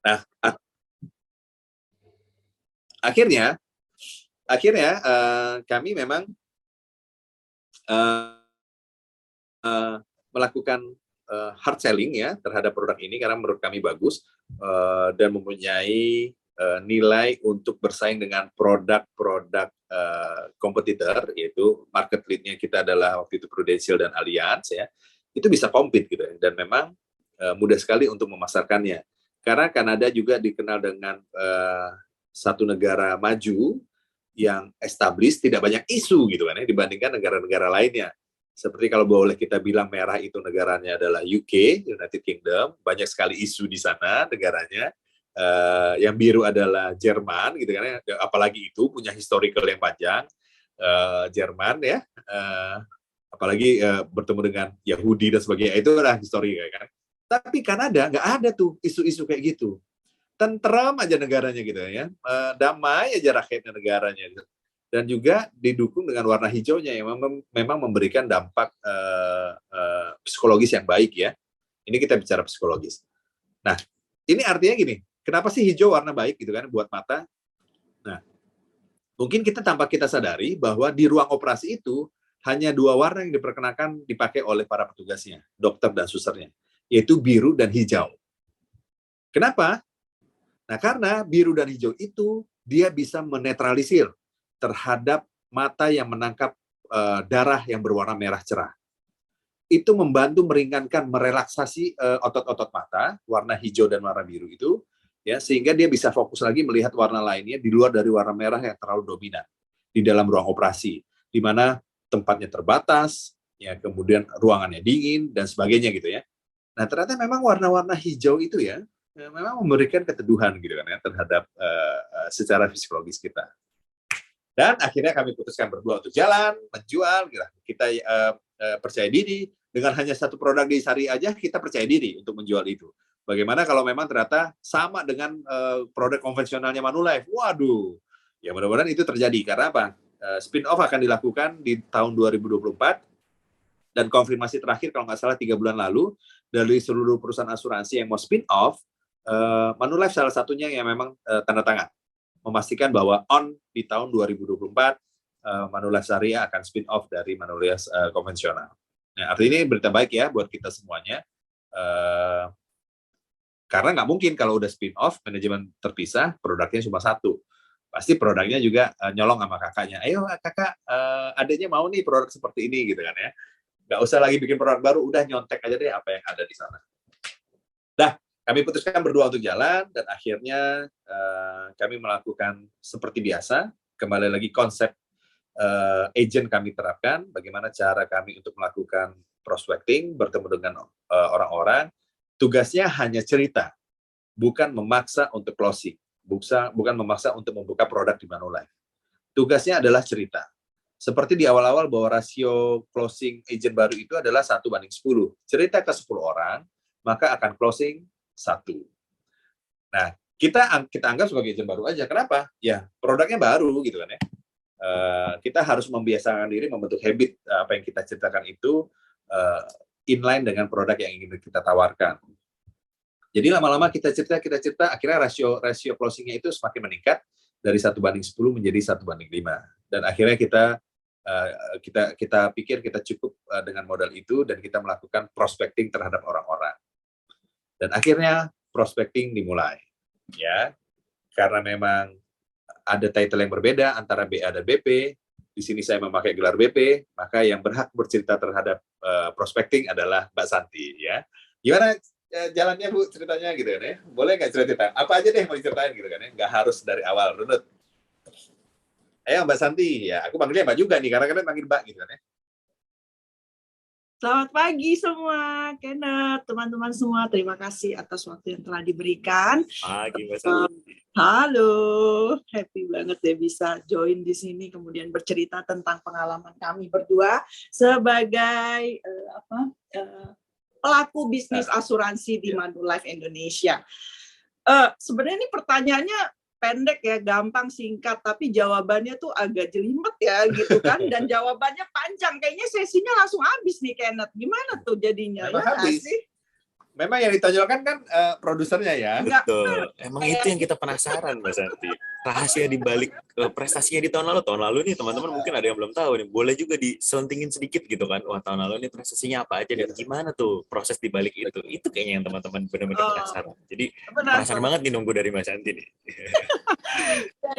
Nah, akhirnya kami memang melakukan hard selling ya terhadap produk ini karena menurut kami bagus dan mempunyai nilai untuk bersaing dengan produk-produk kompetitor, yaitu market lead-nya kita adalah waktu itu Prudential dan Allianz ya, itu bisa compete gitu ya, dan memang mudah sekali untuk memasarkannya karena Kanada juga dikenal dengan satu negara maju yang established, tidak banyak isu gitu kan ya dibandingkan negara-negara lainnya. Seperti kalau boleh kita bilang merah itu negaranya adalah UK, United Kingdom, banyak sekali isu di sana negaranya. Yang biru adalah Jerman gitu kan ya, apalagi itu punya historical yang panjang, Jerman ya, apalagi bertemu dengan Yahudi dan sebagainya, itu adalah histori kan. Tapi Kanada nggak ada tuh isu-isu kayak gitu. Tentram aja negaranya gitu ya, damai aja rakyatnya negaranya gitu. Dan juga didukung dengan warna hijaunya yang memang memberikan dampak psikologis yang baik ya. Ini kita bicara psikologis. Nah, ini artinya gini, kenapa sih hijau warna baik gitu kan buat mata? Nah, mungkin tanpa kita sadari bahwa di ruang operasi itu hanya 2 warna yang diperkenakan dipakai oleh para petugasnya, dokter dan susternya, yaitu biru dan hijau. Kenapa? Nah, karena biru dan hijau itu dia bisa menetralisir terhadap mata yang menangkap darah yang berwarna merah cerah. Itu membantu meringankan, merelaksasi otot-otot mata, warna hijau dan warna biru itu, ya, sehingga dia bisa fokus lagi melihat warna lainnya di luar dari warna merah yang terlalu dominan di dalam ruang operasi, di mana tempatnya terbatas, ya, kemudian ruangannya dingin dan sebagainya gitu ya. Nah, ternyata memang warna-warna hijau itu ya memang memberikan keteduhan gitu kan ya terhadap secara psikologis kita. Dan akhirnya kami putuskan berdua untuk jalan, menjual, gitu. Kita percaya diri dengan hanya satu produk di Sari aja kita percaya diri untuk menjual itu. Bagaimana kalau memang ternyata sama dengan produk konvensionalnya Manulife? Waduh, ya mudah-mudahan itu terjadi karena apa? Spin-off akan dilakukan di tahun 2024 dan konfirmasi terakhir kalau nggak salah 3 bulan lalu dari seluruh perusahaan asuransi yang mau spin-off, Manulife salah satunya yang memang tanda tangan memastikan bahwa di tahun 2024 Manulife Syariah akan spin-off dari Manulife konvensional. Nah, artinya ini berita baik ya buat kita semuanya. Karena nggak mungkin kalau udah spin-off, manajemen terpisah, produknya cuma satu. Pasti produknya juga nyolong sama kakaknya. Ayo kakak, adiknya mau nih produk seperti ini gitu kan ya. Nggak usah lagi bikin produk baru, udah nyontek aja deh apa yang ada di sana. Dah, kami putuskan berdua untuk jalan, dan akhirnya kami melakukan seperti biasa, kembali lagi konsep agent kami terapkan, bagaimana cara kami untuk melakukan prospecting, bertemu dengan orang-orang, tugasnya hanya cerita, bukan memaksa untuk closing, bukan memaksa untuk membuka produk di Manulife. Tugasnya adalah cerita. Seperti di awal-awal bahwa rasio closing agent baru itu adalah 1:10. Cerita ke 10 orang, maka akan closing 1. Nah, kita anggap sebagai agent baru aja. Kenapa? Ya, produknya baru gitu kan ya. Kita harus membiasakan diri membentuk habit apa yang kita ceritakan itu inline dengan produk yang ingin kita tawarkan. Jadi lama-lama kita cerita, akhirnya rasio closingnya itu semakin meningkat dari 1:10 menjadi 1:5. Dan akhirnya kita pikir kita cukup dengan modal itu dan kita melakukan prospecting terhadap orang-orang. Dan akhirnya prospecting dimulai, ya, karena memang ada title yang berbeda antara BA dan BP. Di sini saya memakai gelar BP, maka yang berhak bercerita terhadap prospecting adalah Mbak Santi, ya. Gimana jalannya Bu ceritanya gitu kan ya? Boleh nggak cerita? Apa aja deh mau diceritain gitu kan ya? Nggak harus dari awal, Runut. Ayo Mbak Santi, ya aku panggilnya Mbak juga nih, karena kalian panggil Mbak gitu kan ya. Selamat pagi semua, Kenneth, teman-teman semua. Terima kasih atas waktu yang telah diberikan. Pagi, Mbak Santi. Halo, happy banget deh bisa join di sini, kemudian bercerita tentang pengalaman kami berdua sebagai pelaku bisnis asuransi di Manulife Indonesia. Sebenarnya ini pertanyaannya pendek ya, gampang, singkat, tapi jawabannya tuh agak jelimet ya gitu kan, dan jawabannya panjang. Kayaknya sesinya langsung habis nih, Kenneth. Gimana tuh jadinya? Ya habis. Sih? memang yang ditonjolkan kan produsernya ya. Enggak, Betul. Emang itu yang kita penasaran, Mbak Santi. Rahasia di balik prestasinya di tahun lalu nih teman-teman mungkin ada yang belum tahu nih. Boleh juga diselentingin sedikit gitu kan. Wah, tahun lalu nih prestasinya apa aja dan gimana tuh proses di balik itu. Itu kayaknya yang teman-teman benar-benar penasaran. Jadi benar. penasaran banget nih nunggu dari Mbak Santi nih.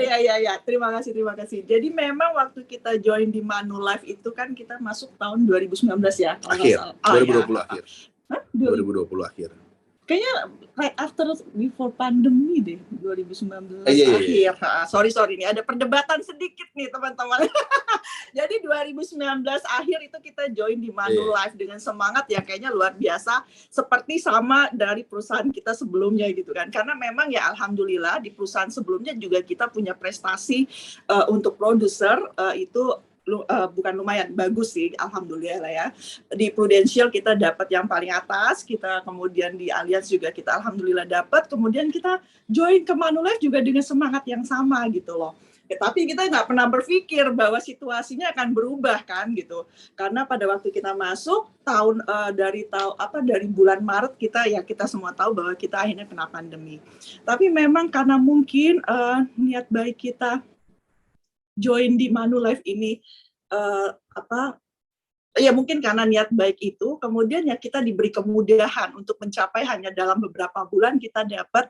Ya. Terima kasih. Jadi memang waktu kita join di Manulife itu kan kita masuk tahun 2019 ya. Akhir, 2020 akhir. Hah? 2020 akhir. Kayaknya right after before pandemi deh, 2019 Iya. akhir. Sorry ini ada perdebatan sedikit nih teman-teman. Jadi 2019 akhir itu kita join di Manulife dengan semangat yang kayaknya luar biasa, seperti sama dari perusahaan kita sebelumnya gitu kan. Karena memang ya alhamdulillah di perusahaan sebelumnya juga kita punya prestasi untuk produser itu bukan lumayan, bagus sih, alhamdulillah lah ya. Di Prudential kita dapat yang paling atas, kita kemudian di Allianz juga kita alhamdulillah dapat, kemudian kita join ke Manulife juga dengan semangat yang sama gitu loh. Tapi kita nggak pernah berpikir bahwa situasinya akan berubah kan gitu, karena pada waktu kita masuk dari bulan Maret kita semua tahu bahwa kita akhirnya kena pandemi. Tapi memang karena mungkin niat baik kita join di Manulife ini ya mungkin karena niat baik itu, kemudian ya kita diberi kemudahan untuk mencapai hanya dalam beberapa bulan kita dapat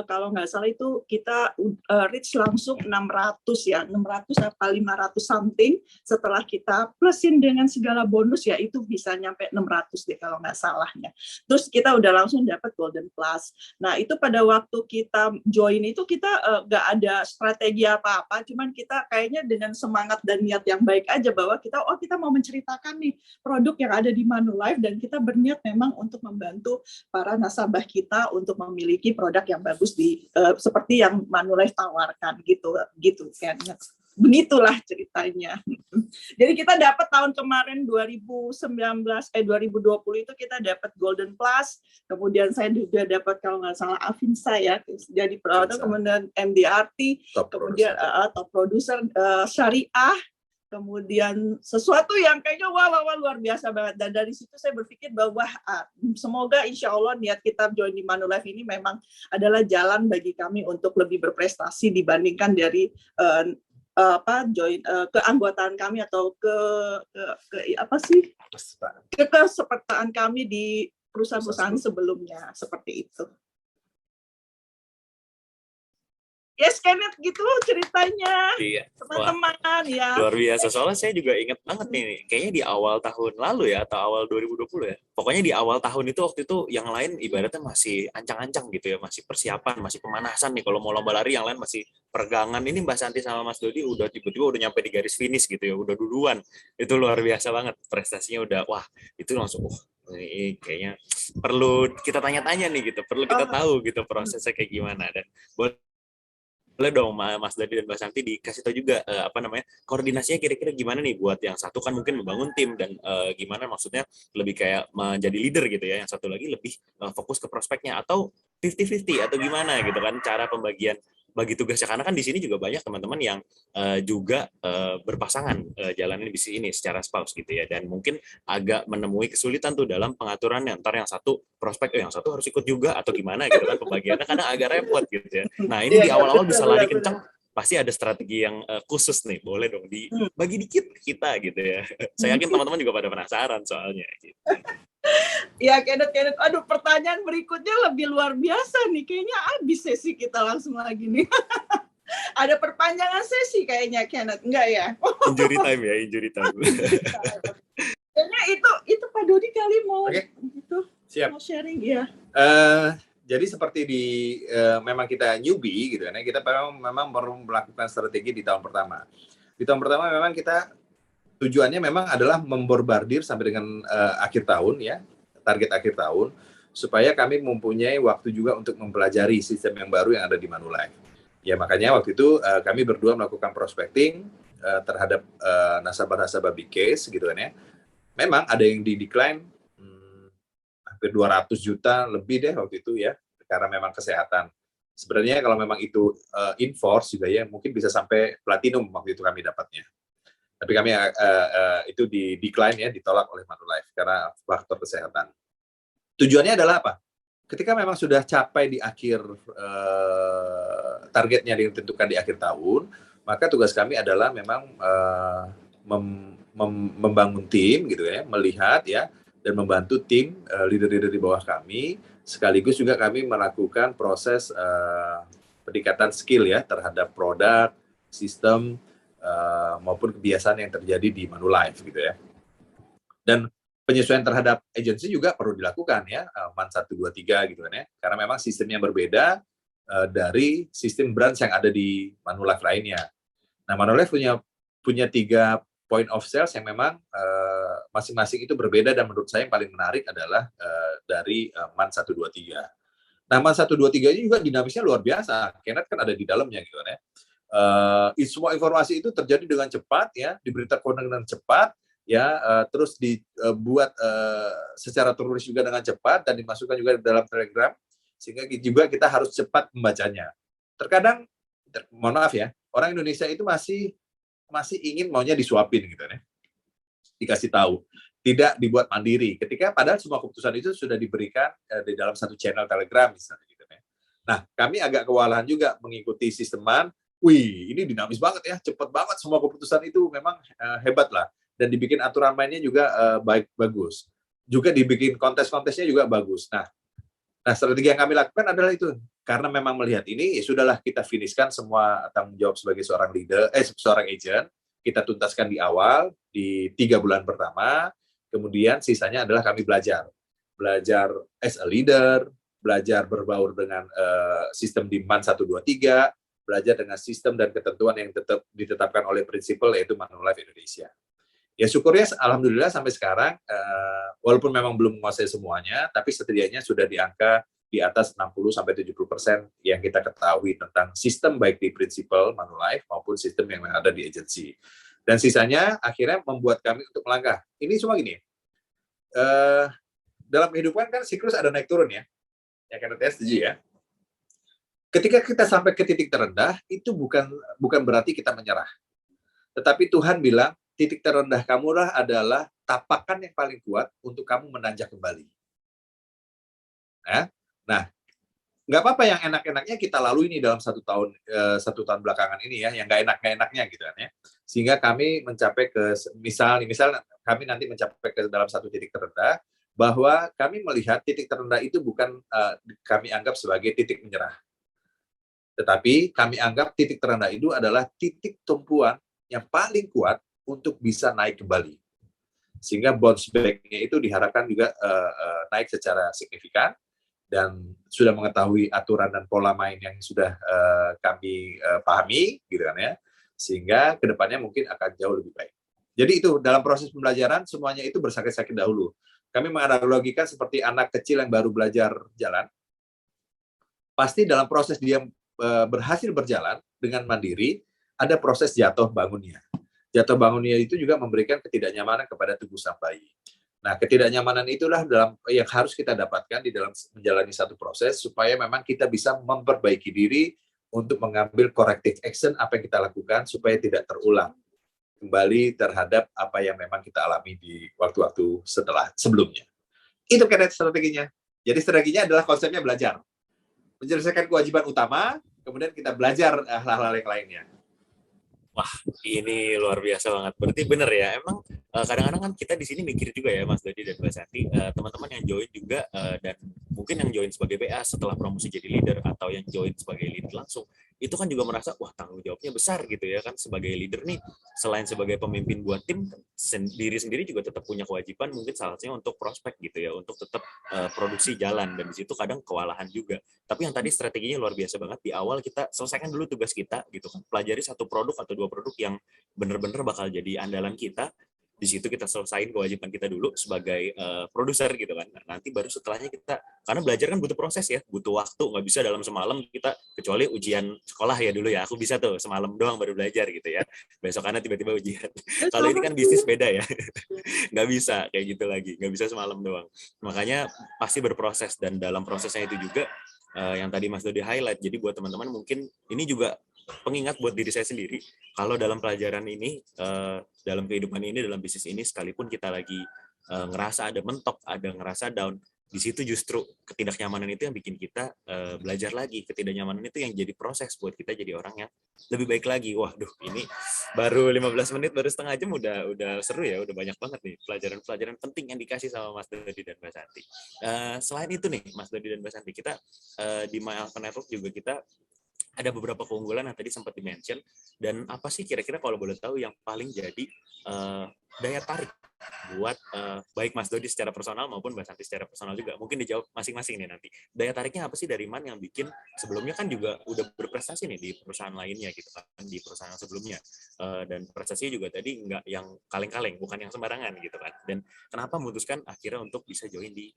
kalau nggak salah itu kita reach langsung 600 apa 500 something, setelah kita plusin dengan segala bonus ya itu bisa nyampe 600 deh kalau nggak salahnya. Terus kita udah langsung dapat Golden Plus. Nah itu pada waktu kita join itu kita nggak ada strategi apa-apa, cuman kita kayaknya dengan semangat dan niat yang baik aja bahwa kita mau menceritakan nih produk yang ada di Manulife dan kita berniat memang untuk membantu para nasabah kita untuk memiliki produk yang bagus seperti yang Manulife tawarkan gitu kan. Begitulah ceritanya. Jadi kita dapat tahun kemarin 2020 itu kita dapat Golden Plus, kemudian saya juga dapat kalau nggak salah Afinsa ya, jadi produk, kemudian MDRT, kemudian top producer Syariah. Kemudian sesuatu yang kayaknya wah luar biasa banget, dan dari situ saya berpikir bahwa semoga insya Allah niat kita join di Manulife ini memang adalah jalan bagi kami untuk lebih berprestasi dibandingkan dari keanggotaan kami atau kepesertaan kami di perusahaan-perusahaan sebelumnya seperti itu. Yes, Kenneth, gitu ceritanya. Iya. Teman-teman ya. Luar biasa. Soalnya saya juga ingat banget nih, kayaknya di awal tahun lalu ya, atau awal 2020 ya. Pokoknya di awal tahun itu waktu itu yang lain ibaratnya masih ancang-ancang gitu ya, masih persiapan, masih pemanasan nih. Kalau mau lomba lari yang lain masih peregangan. Ini Mbak Santi sama Mas Dodi udah tiba-tiba udah nyampe di garis finish gitu ya, udah duluan. Itu luar biasa banget. Prestasinya udah, wah itu langsung, ini kayaknya perlu kita tanya-tanya nih gitu, perlu kita tahu gitu prosesnya kayak gimana. Dan boleh dong Mas Dodi dan Mbak Santi dikasih tahu juga koordinasinya kira-kira gimana nih, buat yang satu kan mungkin membangun tim dan gimana maksudnya lebih kayak menjadi leader gitu ya, yang satu lagi lebih fokus ke prospeknya, atau 50-50 atau gimana gitu kan cara pembagian bagi tugasnya, karena kan di sini juga banyak teman-teman yang juga berpasangan jalanin bisnis ini secara spouse gitu ya, dan mungkin agak menemui kesulitan tuh dalam pengaturannya, ntar yang satu prospek yang satu harus ikut juga atau gimana gitu kan, pembagiannya kadang agak repot gitu ya. Nah ini di awal-awal bisa lari kencang, pasti ada strategi yang khusus nih, boleh dong dibagi dikit ke kita gitu ya. Saya yakin teman-teman juga pada penasaran soalnya gitu. Ya, Kenneth. Aduh, pertanyaan berikutnya lebih luar biasa nih. Kayaknya habis sesi kita langsung lagi nih. Ada perpanjangan sesi kayaknya, Kenneth. Enggak ya? Injury time. Kayaknya itu Pak Dodi kali mau Siap. mau sharing ya. Jadi seperti memang kita newbie gitu kan ya, kita memang baru melakukan strategi di tahun pertama. Di tahun pertama memang kita tujuannya memang adalah membombardir sampai dengan akhir tahun ya, target akhir tahun, supaya kami mempunyai waktu juga untuk mempelajari sistem yang baru yang ada di Manulife. Ya makanya waktu itu kami berdua melakukan prospecting terhadap nasabah-nasabah big case gitu kan ya. Memang ada yang di decline hampir 200 juta lebih deh waktu itu ya, karena memang kesehatan. Sebenarnya kalau memang itu in-force juga ya, mungkin bisa sampai platinum waktu itu kami dapatnya. Tapi kami itu di decline ya, ditolak oleh Manulife karena faktor kesehatan. Tujuannya adalah apa? Ketika memang sudah capai di akhir targetnya ditentukan di akhir tahun, maka tugas kami adalah memang membangun tim gitu ya, melihat ya dan membantu tim leader-leader di bawah kami, sekaligus juga kami melakukan proses peningkatan skill ya terhadap produk, sistem maupun kebiasaan yang terjadi di Manulife gitu ya. Dan penyesuaian terhadap agensi juga perlu dilakukan ya, MAN 1, 2, 3 gitu kan ya. Karena memang sistemnya berbeda dari sistem branch yang ada di Manulife lainnya. Nah, Manulife punya 3 point of sales yang memang masing-masing itu berbeda, dan menurut saya yang paling menarik adalah dari MAN 1, 2, 3. Nah, MAN 1, 2, 3 ini juga dinamisnya luar biasa. Kenneth kan ada di dalamnya gitu kan ya. Semua informasi itu terjadi dengan cepat ya, diberitakan dengan cepat ya, terus dibuat secara tertulis juga dengan cepat dan dimasukkan juga dalam Telegram, sehingga juga kita harus cepat membacanya. Terkadang, mohon maaf ya, orang Indonesia itu masih ingin maunya disuapin gitu ya, dikasih tahu, tidak dibuat mandiri. Ketika padahal semua keputusan itu sudah diberikan di dalam satu channel Telegram misalnya gitu ya. Nah, kami agak kewalahan juga mengikuti sisteman. Wih, ini dinamis banget ya, cepat banget semua keputusan itu, memang hebat lah. Dan dibikin aturan mainnya juga bagus. Juga dibikin kontes-kontesnya juga bagus. Nah, strategi yang kami lakukan adalah itu. Karena memang melihat ini, ya sudahlah kita finishkan semua tanggung jawab sebagai seorang leader, seorang agent. Kita tuntaskan di awal, di 3 bulan pertama. Kemudian sisanya adalah kami belajar. Belajar as a leader, belajar berbaur dengan sistem di MAN 1, 2, 3, belajar dengan sistem dan ketentuan yang tetap ditetapkan oleh prinsipal, yaitu Manulife Indonesia. Ya syukurnya alhamdulillah sampai sekarang, walaupun memang belum menguasai semuanya, tapi setidaknya sudah di angka di atas 60-70% yang kita ketahui tentang sistem baik di prinsipal Manulife maupun sistem yang ada di agensi. Dan sisanya akhirnya membuat kami untuk melangkah. Ini cuma gini, dalam kehidupan kan siklus ada naik turun ya. Ya kan, setuju ya. Ketika kita sampai ke titik terendah, itu bukan berarti kita menyerah. Tetapi Tuhan bilang, titik terendah kamulah adalah tapakan yang paling kuat untuk kamu menanjak kembali. Nah, nggak apa-apa yang enak-enaknya kita lalui ini dalam 1 tahun belakangan ini ya, yang nggak enak-enaknya gitu kan ya. Sehingga kami mencapai ke, misal kami nanti mencapai ke dalam satu titik terendah, bahwa kami melihat titik terendah itu bukan kami anggap sebagai titik menyerah. Tetapi kami anggap titik terendah itu adalah titik tumpuan yang paling kuat untuk bisa naik kembali. Sehingga bounce back-nya itu diharapkan juga naik secara signifikan, dan sudah mengetahui aturan dan pola main yang sudah kami pahami, gitu kan ya, sehingga kedepannya mungkin akan jauh lebih baik. Jadi itu dalam proses pembelajaran semuanya itu bersakit-sakit dahulu. Kami menganalogikan seperti anak kecil yang baru belajar jalan. Pasti dalam proses dia berhasil berjalan dengan mandiri, ada proses jatuh bangunnya. Jatuh bangunnya itu juga memberikan ketidaknyamanan kepada tubuh sang bayi. Nah, ketidaknyamanan itulah yang harus kita dapatkan di dalam menjalani satu proses, supaya memang kita bisa memperbaiki diri untuk mengambil corrective action apa yang kita lakukan, supaya tidak terulang kembali terhadap apa yang memang kita alami di waktu-waktu sebelumnya. Itu kan strateginya. Jadi strateginya adalah konsepnya belajar. Menyelesaikan kewajiban utama, kemudian kita belajar hal-hal yang lainnya. Wah, ini luar biasa banget. Berarti bener ya, emang kadang-kadang kan kita di sini mikir juga ya, Mas Dodi dan Mbak Santi, teman-teman yang join juga, dan mungkin yang join sebagai BA setelah promosi jadi leader, atau yang join sebagai leader langsung, itu kan juga merasa, wah tanggung jawabnya besar gitu ya kan, sebagai leader nih, selain sebagai pemimpin buat tim, diri sendiri juga tetap punya kewajiban, mungkin salah satunya untuk prospek gitu ya, untuk tetap produksi jalan, dan di situ kadang kewalahan juga. Tapi yang tadi strateginya luar biasa banget, di awal kita selesaikan dulu tugas kita gitu kan, pelajari satu produk atau 2 produk yang benar-benar bakal jadi andalan kita. Di situ kita selesain kewajiban kita dulu sebagai produser gitu kan. Nah, nanti baru setelahnya kita, karena belajar kan butuh proses ya, butuh waktu, nggak bisa dalam semalam kita, kecuali ujian sekolah ya dulu ya, aku bisa tuh semalam doang baru belajar gitu ya, besokannya tiba-tiba ujian. Kalau ini kan bisnis beda ya, nggak bisa kayak gitu lagi, nggak bisa semalam doang. Makanya pasti berproses, dan dalam prosesnya itu juga yang tadi Mas Dodi highlight, jadi buat teman-teman mungkin ini juga pengingat buat diri saya sendiri, kalau dalam pelajaran ini, dalam kehidupan ini, dalam bisnis ini, sekalipun kita lagi ngerasa ada mentok, ada ngerasa down, di situ justru ketidaknyamanan itu yang bikin kita belajar lagi. Ketidaknyamanan itu yang jadi proses buat kita jadi orang yang lebih baik lagi. Waduh, ini baru 15 menit, baru setengah jam udah seru ya, udah banyak banget nih pelajaran-pelajaran penting yang dikasih sama Mas Dodi dan Mbak Santi. Selain itu nih, Mas Dodi dan Mbak Santi, kita di My Alpha Network juga kita ada beberapa keunggulan yang tadi sempat di-mention, dan apa sih kira-kira kalau boleh tahu yang paling jadi daya tarik buat baik Mas Dodi secara personal maupun Mbak Santi secara personal juga, mungkin dijawab masing-masing nih nanti. Daya tariknya apa sih dari Man yang bikin sebelumnya kan juga udah berprestasi nih di perusahaan lainnya gitu kan, di perusahaan sebelumnya, dan prestasinya juga tadi nggak yang kaleng-kaleng, bukan yang sembarangan gitu kan. Dan kenapa memutuskan akhirnya untuk bisa join di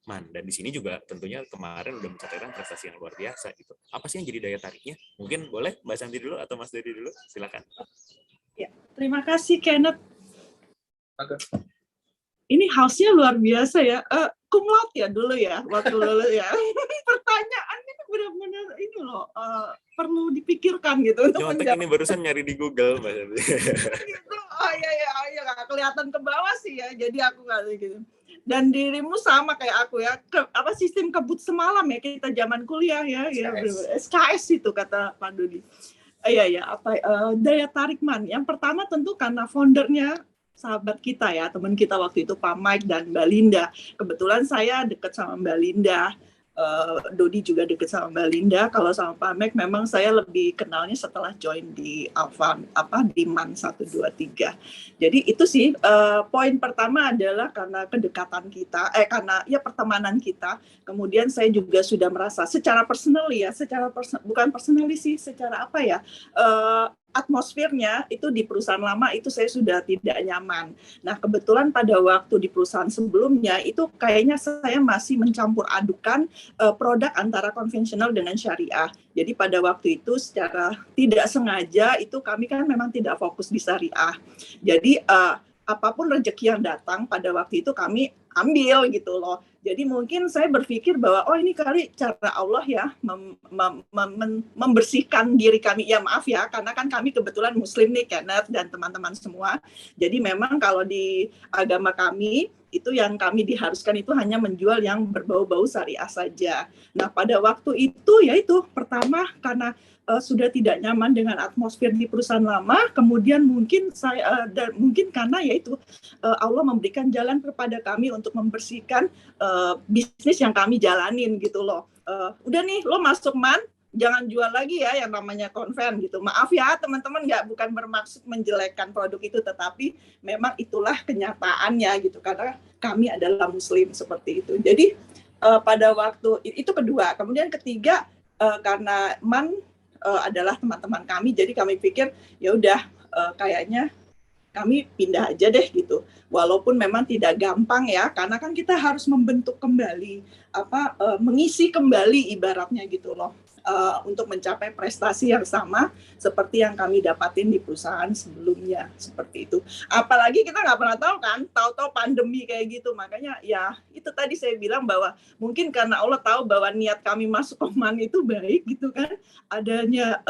Man, dan di sini juga tentunya kemarin udah mencatatkan prestasi yang luar biasa gitu. Apa sih yang jadi daya tariknya? Mungkin boleh Mbak Santi dulu atau Mas Dodi dulu, silakan. Ya, terima kasih Kenneth. Oke. Ini house-nya luar biasa ya. Cum laude ya dulu ya, waktu lulus ya. Pertanyaannya benar-benar ini loh, perlu dipikirkan gitu untuk Nyontek ini barusan nyari di Google, Mbak Santi. gitu. Oh iya, nggak kelihatan ke bawah sih ya. Jadi aku nggak gitu. Dan dirimu sama kayak aku ya. Sistem kebut semalam ya kita zaman kuliah ya. SKS itu kata Pak Dodi. Daya tarik Man. Yang pertama tentu karena foundernya sahabat kita ya, teman kita waktu itu Pak Mike dan Mbak Linda. Kebetulan saya dekat sama Mbak Linda. Dodi juga dekat sama Mbak Linda. Kalau sama Pak Mike memang saya lebih kenalnya setelah join di di Man 123. Jadi itu sih poin pertama adalah karena kedekatan kita, karena ya pertemanan kita. Kemudian saya juga sudah merasa secara personal ya, bukan personally sih, secara apa ya, atmosfernya itu di perusahaan lama itu saya sudah tidak nyaman. Nah, kebetulan pada waktu di perusahaan sebelumnya itu kayaknya saya masih mencampur adukan produk antara konvensional dengan syariah. Jadi pada waktu itu secara tidak sengaja itu kami kan memang tidak fokus di syariah. Jadi apapun rezeki yang datang pada waktu itu kami ambil gitu loh. Jadi mungkin saya berpikir bahwa ini kali cara Allah ya membersihkan diri kami. Ya maaf ya, karena kan kami kebetulan Muslim nih Kenneth dan teman-teman semua. Jadi memang kalau di agama kami itu yang kami diharuskan itu hanya menjual yang berbau-bau syariah saja. Nah pada waktu itu yaitu pertama karena sudah tidak nyaman dengan atmosfer di perusahaan lama, kemudian mungkin mungkin karena yaitu Allah memberikan jalan kepada kami untuk membersihkan bisnis yang kami jalanin gitu loh. Udah nih lo masuk Man, jangan jual lagi ya yang namanya konven gitu. Maaf ya teman-teman, bukan bermaksud menjelekkan produk itu, tetapi memang itulah kenyataannya gitu, karena kami adalah Muslim seperti itu. Jadi pada waktu itu kedua, kemudian ketiga karena Man adalah teman-teman kami, jadi kami pikir ya udah kayaknya kami pindah aja deh gitu. Walaupun memang tidak gampang ya, karena kan kita harus membentuk kembali mengisi kembali ibaratnya gitu loh. Untuk mencapai prestasi yang sama seperti yang kami dapatin di perusahaan sebelumnya, seperti itu. Apalagi kita nggak pernah tahu kan, tahu-tahu pandemi kayak gitu. Makanya ya itu tadi saya bilang bahwa mungkin karena Allah tahu bahwa niat kami masuk Man itu baik gitu kan, adanya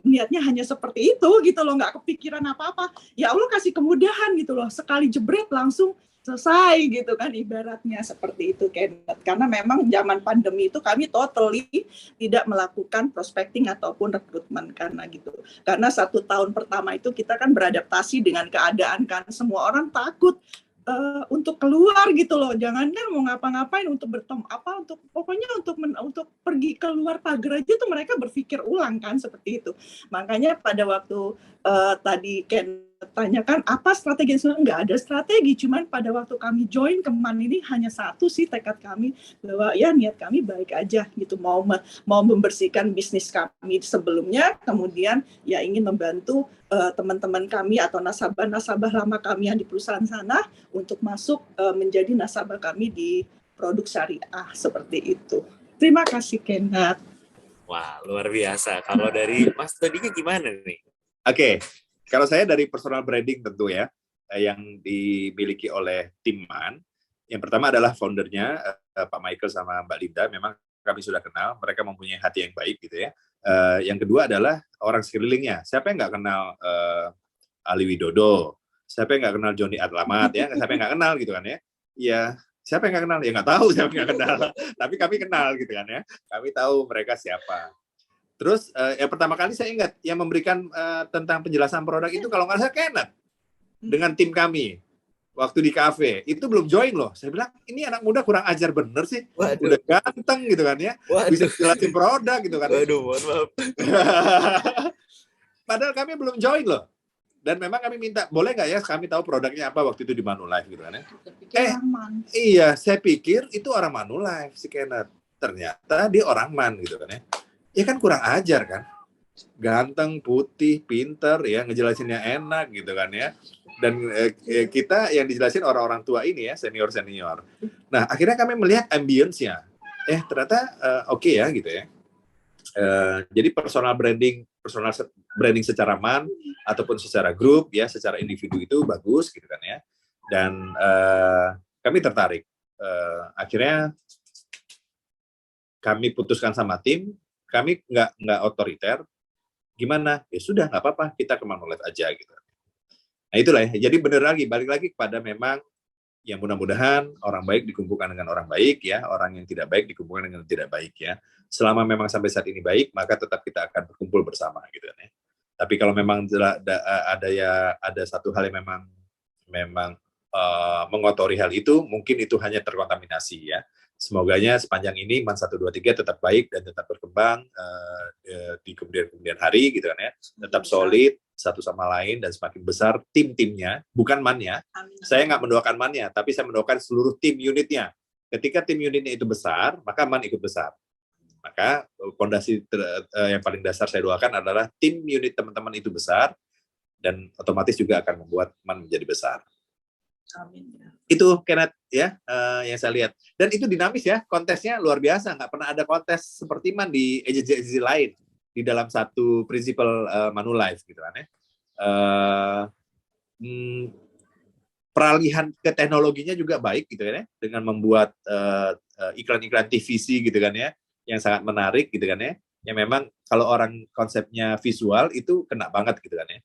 niatnya hanya seperti itu gitu loh, nggak kepikiran apa-apa. Ya Allah kasih kemudahan gitu loh, sekali jebret langsung selesai gitu kan, ibaratnya seperti itu Kenneth. Karena memang zaman pandemi itu kami totally tidak melakukan prospecting ataupun rekrutmen karena gitu. Karena 1 tahun pertama itu kita kan beradaptasi dengan keadaan kan, semua orang takut untuk keluar gitu loh. Jangankan mau ngapa-ngapain, untuk bertemu pokoknya untuk pergi keluar pagar aja tuh mereka berpikir ulang kan, seperti itu. Makanya pada waktu tadi Ken tanyakan apa strategi, nggak ada strategi, cuman pada waktu kami join ke Man ini hanya satu sih tekad kami, bahwa ya niat kami baik aja gitu, mau membersihkan bisnis kami sebelumnya, kemudian ya ingin membantu teman-teman kami atau nasabah lama kami yang di perusahaan sana untuk masuk menjadi nasabah kami di produk syariah, seperti itu. Terima kasih Kenneth. Wah, luar biasa. Kalau dari Mas Dodinya gimana nih? Oke. Kalau saya dari personal branding tentu ya, yang dimiliki oleh tim Man. Yang pertama adalah foundernya, Pak Michael sama Mbak Linda. Memang kami sudah kenal, mereka mempunyai hati yang baik gitu ya. Yang kedua adalah orang sekelilingnya. Siapa yang nggak kenal Ali Widodo? Siapa yang nggak kenal Joni Atlamat ya? Siapa yang nggak kenal gitu kan ya? Ya Siapa yang nggak kenal? Ya nggak tahu siapa yang nggak kenal. Tapi kami kenal gitu kan ya. Kami tahu mereka siapa. Terus yang pertama kali saya ingat yang memberikan tentang penjelasan produk itu kalau nggak salah Kenneth dengan tim kami waktu di kafe itu belum join loh. Saya bilang ini anak muda kurang ajar bener sih. Waduh. Udah ganteng gitu kan ya. Bisa jelasin produk gitu kan. Waduh, mohon maaf. Padahal kami belum join loh. Dan memang kami minta, boleh nggak ya kami tahu produknya apa waktu itu di Manulife gitu kan ya. Iya, saya pikir itu orang Manulife si Kenneth. Ternyata dia orang Man gitu kan ya. Ya kan kurang ajar kan. Ganteng, putih, pinter, ya ngejelasinnya enak gitu kan ya. Dan kita yang dijelasin orang-orang tua ini ya, senior-senior. Nah, akhirnya kami melihat ambience-nya. Ternyata oke ya gitu ya. Jadi personal branding secara man ataupun secara grup ya, secara individu itu bagus gitu kan ya. Dan kami tertarik. Akhirnya kami putuskan sama tim, kami nggak otoriter. Gimana? Ya sudah nggak apa-apa, kita ke Manulife aja gitu. Nah itulah ya. Jadi benar lagi, balik lagi kepada memang yang mudah-mudahan orang baik dikumpulkan dengan orang baik ya, orang yang tidak baik dikumpulkan dengan tidak baik ya. Selama memang sampai saat ini baik, maka tetap kita akan berkumpul bersama gitu kan ya. Tapi kalau memang ada satu hal yang memang mengotori hal itu, mungkin itu hanya terkontaminasi ya. Semoganya sepanjang ini MAN 1, 2, 3 tetap baik dan tetap berkembang di kemudian hari gitu kan ya. Tetap solid satu sama lain dan semakin besar tim-timnya, bukan MAN-nya. Saya nggak mendoakan MAN-nya, tapi saya mendoakan seluruh tim unitnya. Ketika tim unitnya itu besar, maka MAN ikut besar. Maka fondasi yang paling dasar saya doakan adalah tim unit teman-teman itu besar dan otomatis juga akan membuat MAN menjadi besar. Amin. Itu Kenneth ya yang saya lihat. Dan itu dinamis ya, kontesnya luar biasa. Nggak pernah ada kontes seperti MAN di agensi lain di dalam satu prinsipal Manulife gitu kan ya. Peralihan ke teknologinya juga baik gitu kan ya, dengan membuat iklan-iklan TVC gitu kan ya, yang sangat menarik gitu kan ya. Yang memang kalau orang konsepnya visual itu kena banget gitu kan ya.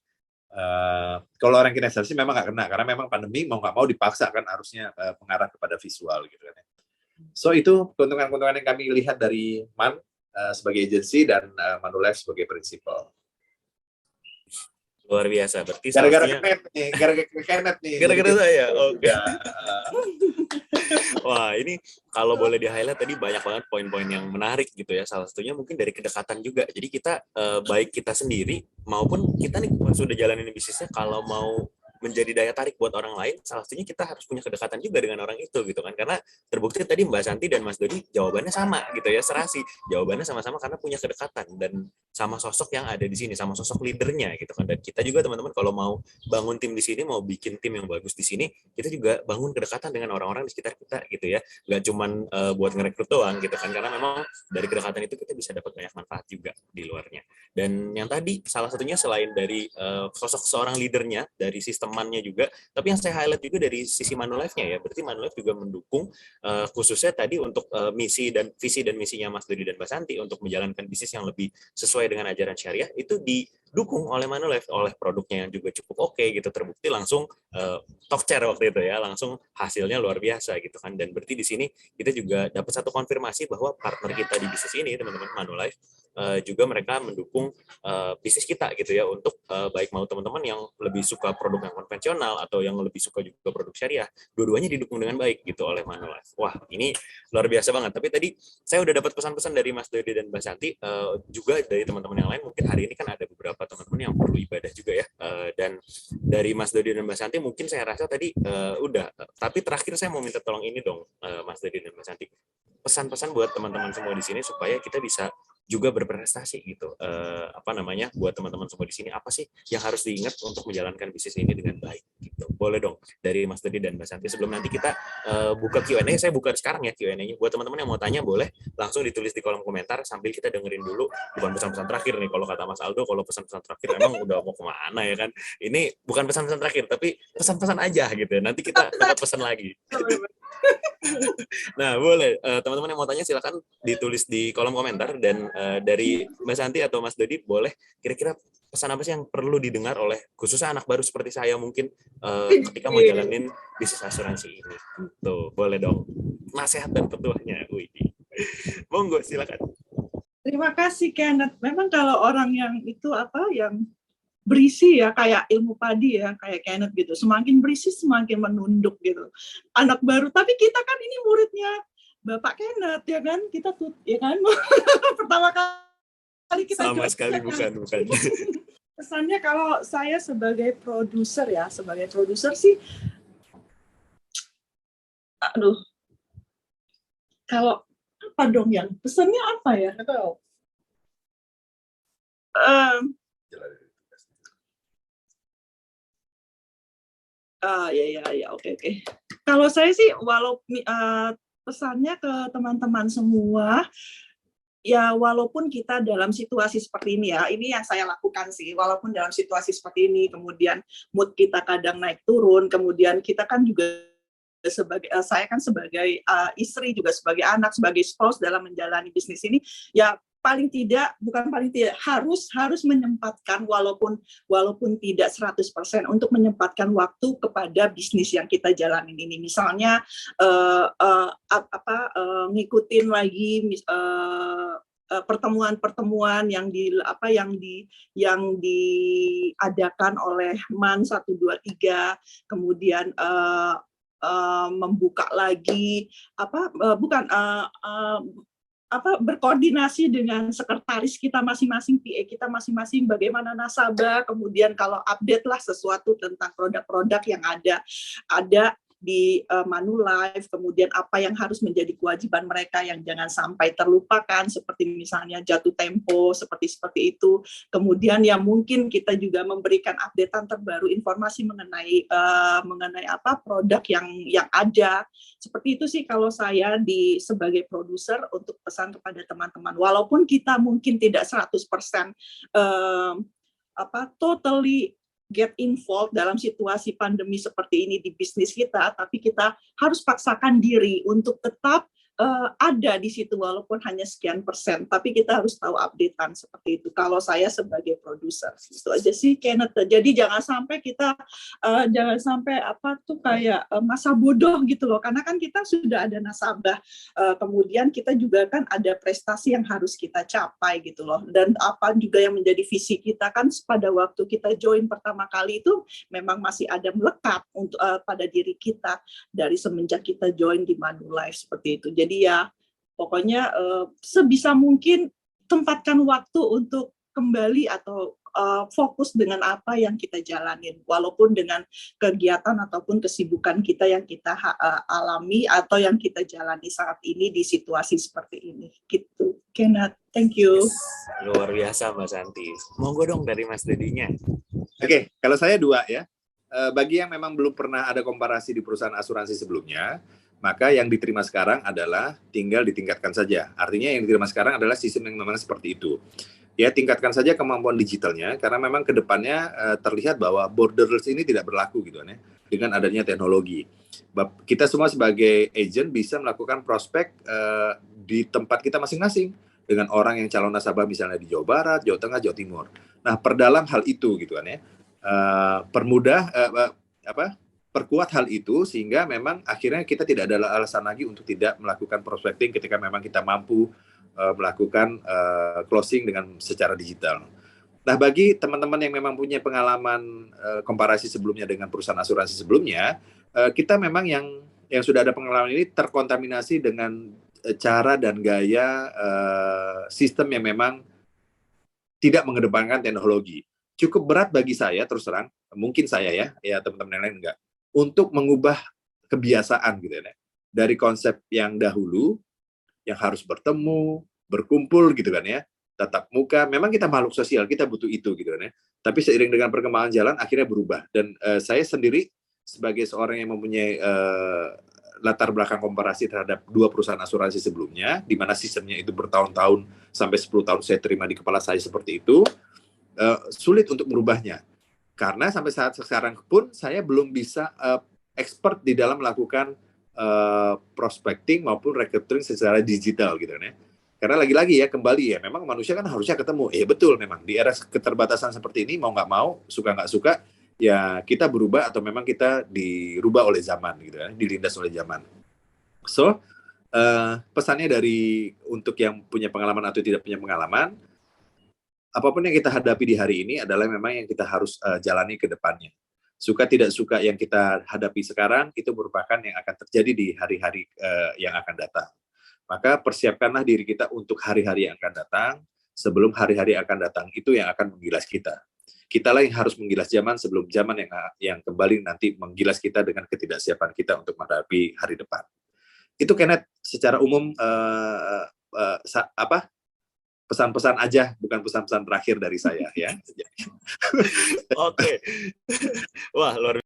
Kalau orang kinesis memang nggak kena karena memang pandemi mau nggak mau dipaksa kan harusnya mengarah kepada visual gitu kan. So itu keuntungan-keuntungan yang kami lihat dari MAN sebagai agensi dan Manulife sebagai prinsipal. Luar biasa. Berarti gara-gara Kenneth nih. Gara-gara saya. Oke. Wah, ini kalau boleh di-highlight tadi banyak banget poin-poin yang menarik gitu ya. Salah satunya mungkin dari kedekatan juga. Jadi kita baik kita sendiri maupun kita nih sudah jalanin bisnisnya, kalau mau menjadi daya tarik buat orang lain, salah satunya kita harus punya kedekatan juga dengan orang itu gitu kan. Karena terbukti tadi Mbak Santi dan Mas Dodi jawabannya sama gitu ya, serasi. Jawabannya sama-sama karena punya kedekatan dan sama sosok yang ada di sini, sama sosok leadernya gitu kan. Dan kita juga teman-teman kalau mau bangun tim di sini, mau bikin tim yang bagus di sini, kita juga bangun kedekatan dengan orang-orang di sekitar kita gitu ya. Nggak cuman buat ngerekrut doang gitu kan, karena memang dari kedekatan itu kita bisa dapat banyak manfaat juga di luarnya. Dan yang tadi salah satunya selain dari sosok seorang leadernya, dari sistem MAN-nya juga, tapi yang saya highlight juga dari sisi Manulife-nya ya, berarti Manulife juga mendukung khususnya tadi untuk misi dan visi dan misinya Mas Dodi dan Mbak Santi untuk menjalankan bisnis yang lebih sesuai dengan ajaran syariah, itu didukung oleh Manulife, oleh produknya yang juga cukup oke gitu, terbukti langsung talk share waktu itu ya, langsung hasilnya luar biasa gitu kan. Dan berarti di sini kita juga dapat satu konfirmasi bahwa partner kita di bisnis ini, teman-teman Manulife, juga mereka mendukung bisnis kita gitu ya, untuk baik mau teman-teman yang lebih suka produk yang konvensional atau yang lebih suka juga produk syariah, dua-duanya didukung dengan baik gitu oleh Manulife. Wah, ini luar biasa banget. Tapi tadi saya udah dapat pesan-pesan dari Mas Dodi dan Mbak Santi, juga dari teman-teman yang lain. Mungkin hari ini kan ada beberapa teman-teman yang perlu ibadah juga ya, dan dari Mas Dodi dan Mbak Santi mungkin saya rasa tadi udah. Tapi terakhir saya mau minta tolong ini dong, Mas Dodi dan Mbak Santi, pesan-pesan buat teman-teman semua di sini supaya kita bisa juga berprestasi gitu. Buat teman-teman semua di sini, apa sih yang harus diingat untuk menjalankan bisnis ini dengan baik gitu. Boleh dong dari Mas Dodi dan Mbak Santi, sebelum nanti kita buka Q&A. Saya buka sekarang ya Q&A-nya. Buat teman-teman yang mau tanya boleh langsung ditulis di kolom komentar sambil kita dengerin dulu, bukan pesan-pesan terakhir nih. Kalau kata Mas Aldo, kalau pesan-pesan terakhir emang udah mau kemana ya kan. Ini bukan pesan-pesan terakhir, tapi pesan-pesan aja gitu. Nanti kita dapat pesan lagi. Nah, boleh. Teman-teman yang mau tanya silakan ditulis di kolom komentar, dan dari Mbak Santi atau Mas Dodi boleh kira-kira pesan apa sih yang perlu didengar oleh khususnya anak baru seperti saya mungkin ketika mau jalanin bisnis asuransi ini. Tuh, boleh dong. Nasihat dan petuahnya. Wih. Monggo silakan. Terima kasih Kenneth. Memang kalau orang yang itu yang berisi ya, kayak ilmu padi ya, kayak Kenneth gitu, semakin berisi semakin menunduk gitu. Anak baru, tapi kita kan ini muridnya Bapak Kenneth ya kan, kita tuh ya kan pertama kali kita Sama join, sekali ya kan? bukan. Pesannya kalau saya sebagai produser sih, aduh, kalau apa dong yang pesannya apa ya? Ya, oke. Kalau saya sih, pesannya ke teman-teman semua, ya walaupun kita dalam situasi seperti ini ya, ini yang saya lakukan sih, walaupun dalam situasi seperti ini, kemudian mood kita kadang naik turun, kemudian kita kan juga saya kan sebagai istri, juga sebagai anak, sebagai spouse dalam menjalani bisnis ini, ya harus menyempatkan walaupun tidak 100% untuk menyempatkan waktu kepada bisnis yang kita jalanin ini. Misalnya ngikutin lagi pertemuan-pertemuan yang diadakan oleh MAN 123, kemudian membuka lagi berkoordinasi dengan sekretaris kita masing-masing, PA kita masing-masing, bagaimana nasabah, kemudian kalau update lah sesuatu tentang produk-produk yang ada di Manulife, kemudian apa yang harus menjadi kewajiban mereka yang jangan sampai terlupakan, seperti misalnya jatuh tempo, seperti itu. Kemudian ya mungkin kita juga memberikan updatean terbaru, informasi mengenai produk yang ada. Seperti itu sih kalau saya sebagai produser untuk pesan kepada teman-teman. Walaupun kita mungkin tidak 100% totally get involved dalam situasi pandemi seperti ini di bisnis kita, tapi kita harus paksakan diri untuk tetap ada di situ walaupun hanya sekian persen, tapi kita harus tahu updatean seperti itu. Kalau saya sebagai produser, itu aja sih Kenneth. Jadi jangan sampai kita kayak masa bodoh gitu loh, karena kan kita sudah ada nasabah, kemudian kita juga kan ada prestasi yang harus kita capai gitu loh, dan apa juga yang menjadi visi kita kan pada waktu kita join pertama kali itu memang masih ada melekat untuk pada diri kita dari semenjak kita join di Manulife seperti itu. Jadi ya pokoknya sebisa mungkin tempatkan waktu untuk kembali atau fokus dengan apa yang kita jalanin, walaupun dengan kegiatan ataupun kesibukan kita yang kita alami atau yang kita jalani saat ini di situasi seperti ini. Gitu. Kenneth, thank you. Luar biasa Mbak Santi. Monggo dong dari Mas Dedinya. Oke, kalau saya 2 ya. Bagi yang memang belum pernah ada komparasi di perusahaan asuransi sebelumnya, maka yang diterima sekarang adalah tinggal ditingkatkan saja. Artinya yang diterima sekarang adalah sistem yang memang seperti itu. Ya, tingkatkan saja kemampuan digitalnya, karena memang ke depannya terlihat bahwa borderless ini tidak berlaku gitu kan ya, dengan adanya teknologi. Kita semua sebagai agent bisa melakukan prospek di tempat kita masing-masing dengan orang yang calon nasabah misalnya di Jawa Barat, Jawa Tengah, Jawa Timur. Nah, perdalam hal itu gitu kan ya. Perkuat hal itu sehingga memang akhirnya kita tidak ada alasan lagi untuk tidak melakukan prospecting ketika memang kita mampu melakukan closing dengan secara digital. Nah, bagi teman-teman yang memang punya pengalaman komparasi sebelumnya dengan perusahaan asuransi sebelumnya, kita memang yang sudah ada pengalaman ini terkontaminasi dengan cara dan gaya sistem yang memang tidak mengedepankan teknologi. Cukup berat bagi saya, terus terang, mungkin saya ya teman-teman yang lain enggak, untuk mengubah kebiasaan gitu ya, dari konsep yang dahulu, yang harus bertemu, berkumpul gitu kan ya, tatap muka, memang kita makhluk sosial, kita butuh itu gitu kan ya, tapi seiring dengan perkembangan jalan, akhirnya berubah, dan saya sendiri, sebagai seorang yang mempunyai latar belakang komparasi terhadap 2 perusahaan asuransi sebelumnya, di mana sistemnya itu bertahun-tahun, sampai 10 tahun saya terima di kepala saya seperti itu, sulit untuk merubahnya. Karena sampai saat sekarang pun saya belum bisa expert di dalam melakukan prospecting maupun recruiting secara digital gitu kan ya. Karena lagi-lagi ya kembali ya, memang manusia kan harusnya ketemu. Betul memang di era keterbatasan seperti ini mau nggak mau, suka nggak suka, ya kita berubah atau memang kita dirubah oleh zaman gitu kan, dilindas oleh zaman. So pesannya dari untuk yang punya pengalaman atau tidak punya pengalaman, apapun yang kita hadapi di hari ini adalah memang yang kita harus jalani ke depannya. Suka tidak suka yang kita hadapi sekarang itu merupakan yang akan terjadi di hari-hari yang akan datang. Maka persiapkanlah diri kita untuk hari-hari yang akan datang, sebelum hari-hari yang akan datang itu yang akan menggilas kita. Kitalah yang harus menggilas zaman sebelum zaman yang kembali nanti menggilas kita dengan ketidaksiapan kita untuk menghadapi hari depan. Itu Kenneth secara umum pesan-pesan aja, bukan pesan-pesan terakhir dari saya ya. Oke. Wah, luar